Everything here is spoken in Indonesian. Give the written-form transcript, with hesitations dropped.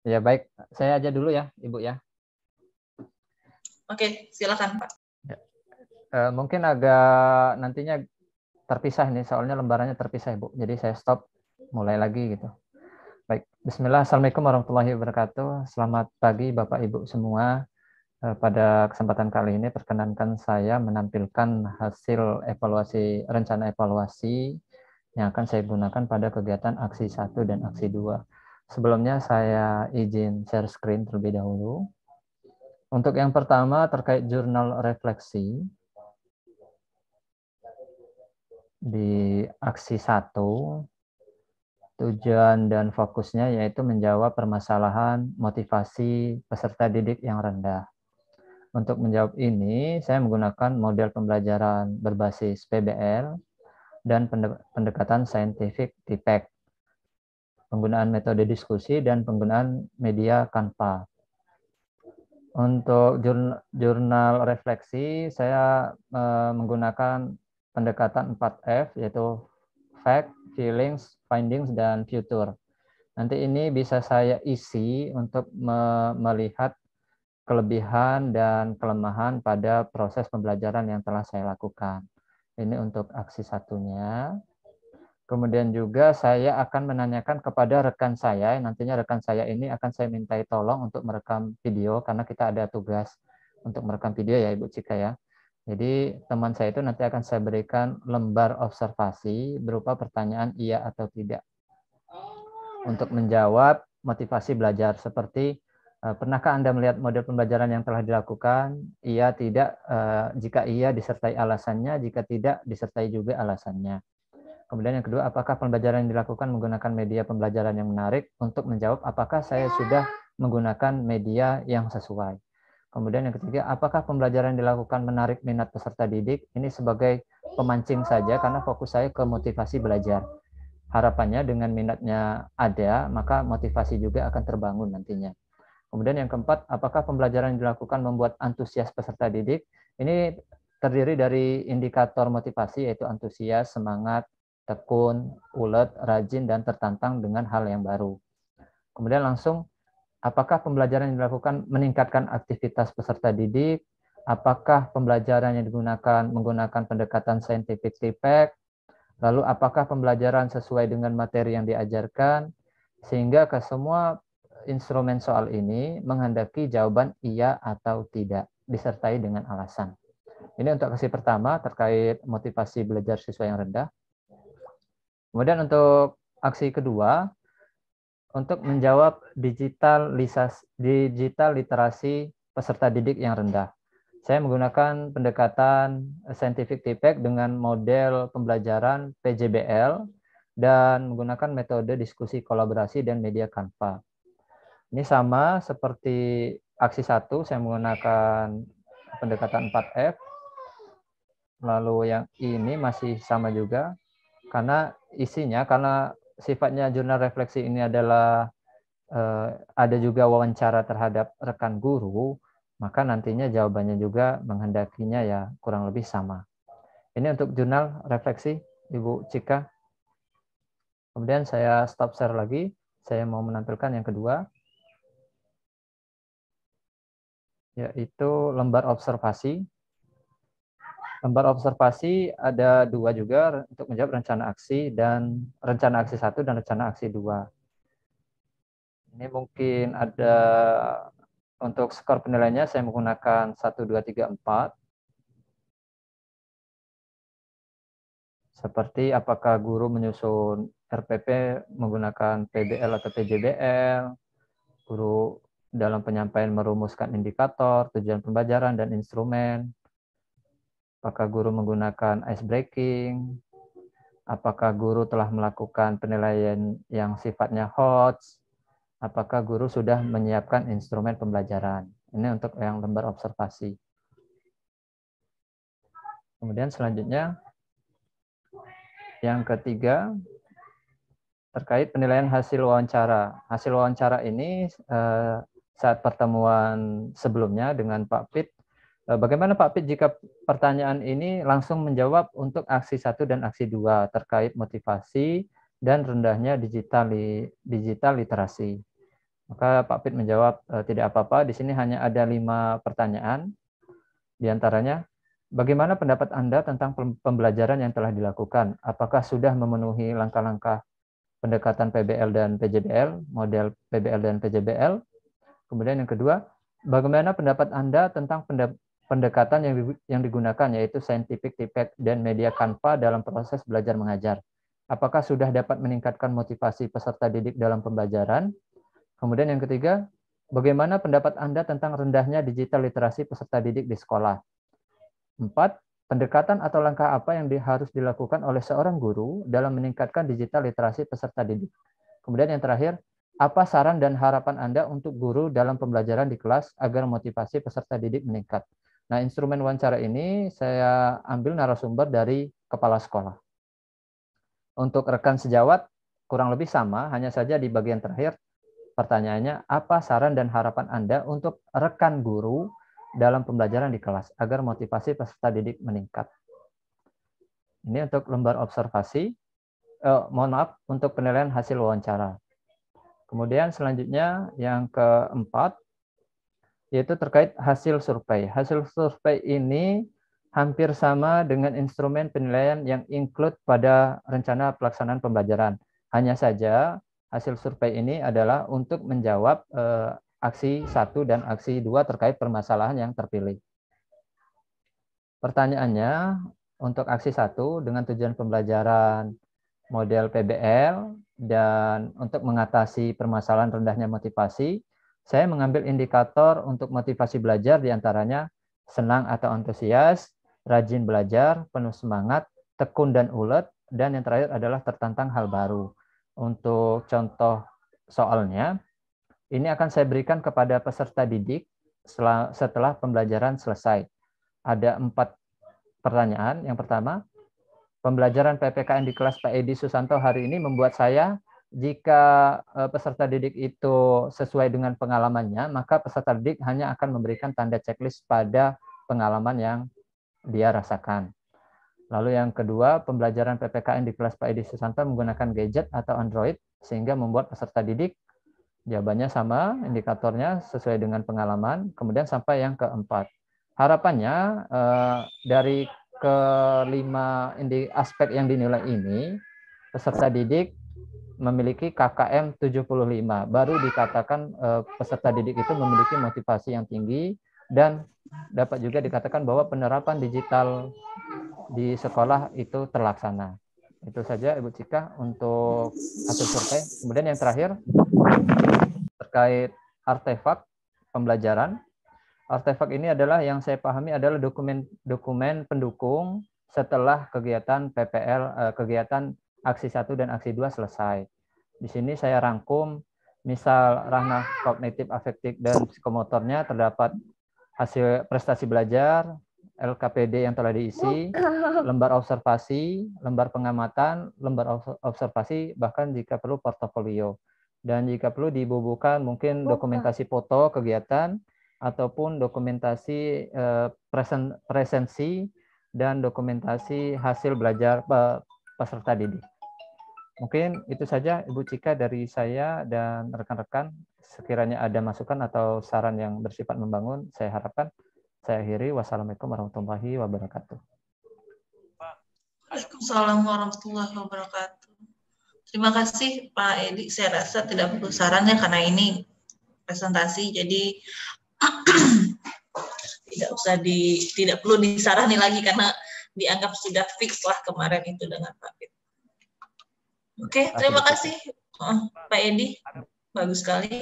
Ya baik, saya aja dulu ya, Ibu ya. Oke, silakan Pak. Ya. Mungkin agak nantinya terpisah nih, soalnya lembarannya terpisah Ibu. Jadi saya stop, mulai lagi gitu. Baik, Bismillah, Assalamualaikum warahmatullahi wabarakatuh. Selamat pagi Bapak Ibu semua. Pada kesempatan kali ini perkenankan saya menampilkan hasil evaluasi, rencana evaluasi yang akan saya gunakan pada kegiatan aksi 1 dan aksi 2. Sebelumnya saya izin share screen terlebih dahulu. Untuk yang pertama terkait jurnal refleksi di aksi 1, tujuan dan fokusnya yaitu menjawab permasalahan motivasi peserta didik yang rendah. Untuk menjawab ini, saya menggunakan model pembelajaran berbasis PBL dan pendekatan scientific feedback, penggunaan metode diskusi, dan penggunaan media Canva. Untuk jurnal refleksi, saya menggunakan pendekatan 4F, yaitu fact, feelings, findings, dan future. Nanti ini bisa saya isi untuk melihat kelebihan dan kelemahan pada proses pembelajaran yang telah saya lakukan. Ini untuk aksi 1-nya. Kemudian juga saya akan menanyakan kepada rekan saya, nantinya rekan saya ini akan saya mintai tolong untuk merekam video, karena kita ada tugas untuk merekam video ya Ibu Cika ya. Jadi teman saya itu nanti akan saya berikan lembar observasi berupa pertanyaan iya atau tidak untuk menjawab motivasi belajar, seperti pernahkah Anda melihat model pembelajaran yang telah dilakukan? Iya, tidak. Jika iya disertai alasannya, jika tidak disertai juga alasannya. Kemudian yang kedua, apakah pembelajaran yang dilakukan menggunakan media pembelajaran yang menarik? Untuk menjawab apakah saya sudah menggunakan media yang sesuai. Kemudian yang ketiga, apakah pembelajaran yang dilakukan menarik minat peserta didik? Ini sebagai pemancing saja karena fokus saya ke motivasi belajar. Harapannya dengan minatnya ada, maka motivasi juga akan terbangun nantinya. Kemudian yang keempat, apakah pembelajaran yang dilakukan membuat antusias peserta didik? Ini terdiri dari indikator motivasi, yaitu antusias, semangat, tekun, ulet, rajin, dan tertantang dengan hal yang baru. Kemudian langsung, apakah pembelajaran yang dilakukan meningkatkan aktivitas peserta didik? Apakah pembelajaran yang digunakan menggunakan pendekatan scientific feedback? Lalu apakah pembelajaran sesuai dengan materi yang diajarkan? Sehingga ke semua instrumen soal ini menghendaki jawaban iya atau tidak, disertai dengan alasan. Ini untuk aksi pertama terkait motivasi belajar siswa yang rendah. Kemudian untuk aksi kedua, untuk menjawab digital literasi peserta didik yang rendah. Saya menggunakan pendekatan scientific feedback dengan model pembelajaran PJBL dan menggunakan metode diskusi kolaborasi dan media Canva. Ini sama seperti aksi 1, saya menggunakan pendekatan 4F. Lalu yang ini masih sama juga, karena isinya, karena sifatnya jurnal refleksi ini adalah ada juga wawancara terhadap rekan guru, maka nantinya jawabannya juga menghendakinya ya kurang lebih sama. Ini untuk jurnal refleksi, Ibu Cika. Kemudian saya stop share lagi, saya mau menampilkan yang kedua, yaitu lembar observasi. Lembar observasi ada 2 juga untuk menjawab rencana aksi dan rencana aksi 1 dan rencana aksi 2. Ini mungkin ada untuk skor penilaiannya saya menggunakan 1, 2, 3, 4. Seperti apakah guru menyusun RPP menggunakan PBL atau PJBL, guru dalam penyampaian merumuskan indikator, tujuan pembelajaran, dan instrumen, apakah guru menggunakan ice breaking, apakah guru telah melakukan penilaian yang sifatnya HOTS, apakah guru sudah menyiapkan instrumen pembelajaran. Ini untuk yang lembar observasi. Kemudian selanjutnya, yang ketiga, terkait penilaian hasil wawancara. Hasil wawancara ini saat pertemuan sebelumnya dengan Pak Pit, bagaimana Pak Pit jika pertanyaan ini langsung menjawab untuk aksi 1 dan aksi 2 terkait motivasi dan rendahnya digital literasi. Maka Pak Pit menjawab, tidak apa-apa, di sini hanya ada 5 pertanyaan. Di antaranya, bagaimana pendapat Anda tentang pembelajaran yang telah dilakukan? Apakah sudah memenuhi langkah-langkah pendekatan PBL dan PJBL, model PBL dan PJBL? Kemudian yang kedua, bagaimana pendapat Anda tentang pendekatan yang digunakan, yaitu scientific impact dan media Canva dalam proses belajar mengajar? Apakah sudah dapat meningkatkan motivasi peserta didik dalam pembelajaran? Kemudian yang ketiga, bagaimana pendapat Anda tentang rendahnya digital literasi peserta didik di sekolah? 4. Pendekatan atau langkah apa yang harus dilakukan oleh seorang guru dalam meningkatkan digital literasi peserta didik? Kemudian yang terakhir, apa saran dan harapan Anda untuk guru dalam pembelajaran di kelas agar motivasi peserta didik meningkat? Nah, instrumen wawancara ini saya ambil narasumber dari kepala sekolah. Untuk rekan sejawat, kurang lebih sama, hanya saja di bagian terakhir, pertanyaannya, apa saran dan harapan Anda untuk rekan guru dalam pembelajaran di kelas agar motivasi peserta didik meningkat? Ini untuk lembar observasi, mohon maaf, untuk penilaian hasil wawancara. Kemudian selanjutnya yang keempat, yaitu terkait hasil survei. Hasil survei ini hampir sama dengan instrumen penilaian yang include pada rencana pelaksanaan pembelajaran. Hanya saja hasil survei ini adalah untuk menjawab aksi 1 dan aksi 2 terkait permasalahan yang terpilih. Pertanyaannya, untuk aksi 1 dengan tujuan pembelajaran model PBL dan untuk mengatasi permasalahan rendahnya motivasi, saya mengambil indikator untuk motivasi belajar diantaranya senang atau antusias, rajin belajar, penuh semangat, tekun dan ulet, dan yang terakhir adalah tertantang hal baru. Untuk contoh soalnya, ini akan saya berikan kepada peserta didik setelah pembelajaran selesai. Ada 4 pertanyaan. Yang pertama, pembelajaran PPKN di kelas Pak Edi Susanto hari ini membuat saya, jika peserta didik itu sesuai dengan pengalamannya, maka peserta didik hanya akan memberikan tanda checklist pada pengalaman yang dia rasakan. Lalu yang kedua, pembelajaran PPKN di kelas Pak Edi Susanto menggunakan gadget atau Android, sehingga membuat peserta didik, jawabannya sama, indikatornya sesuai dengan pengalaman. Kemudian sampai yang keempat. Harapannya dari kelima aspek yang dinilai ini, peserta didik memiliki KKM 75. Baru dikatakan peserta didik itu memiliki motivasi yang tinggi dan dapat juga dikatakan bahwa penerapan digital di sekolah itu terlaksana. Itu saja Ibu Cika untuk hasil survei. Kemudian yang terakhir terkait artefak pembelajaran. Artefak ini adalah yang saya pahami adalah dokumen pendukung setelah kegiatan PPL, kegiatan aksi 1 dan aksi 2 selesai. Di sini saya rangkum, misal ranah kognitif, afektif, dan psikomotornya terdapat hasil prestasi belajar, LKPD yang telah diisi, lembar observasi, lembar pengamatan, lembar observasi, bahkan jika perlu portofolio. Dan jika perlu dibubuhkan mungkin dokumentasi foto kegiatan, ataupun dokumentasi presensi dan dokumentasi hasil belajar peserta didik. Mungkin itu saja Ibu Cika dari saya dan rekan-rekan. Sekiranya ada masukan atau saran yang bersifat membangun, saya harapkan. Saya akhiri. Wassalamualaikum warahmatullahi wabarakatuh. Waalaikumsalam warahmatullahi wabarakatuh. Terima kasih Pak Edi. Saya rasa tidak perlu sarannya karena ini presentasi, jadi tidak perlu disarani lagi karena dianggap sudah fix lah kemarin itu dengan Pak Pit. Oke, terima kasih Pak Edi. Bagus sekali.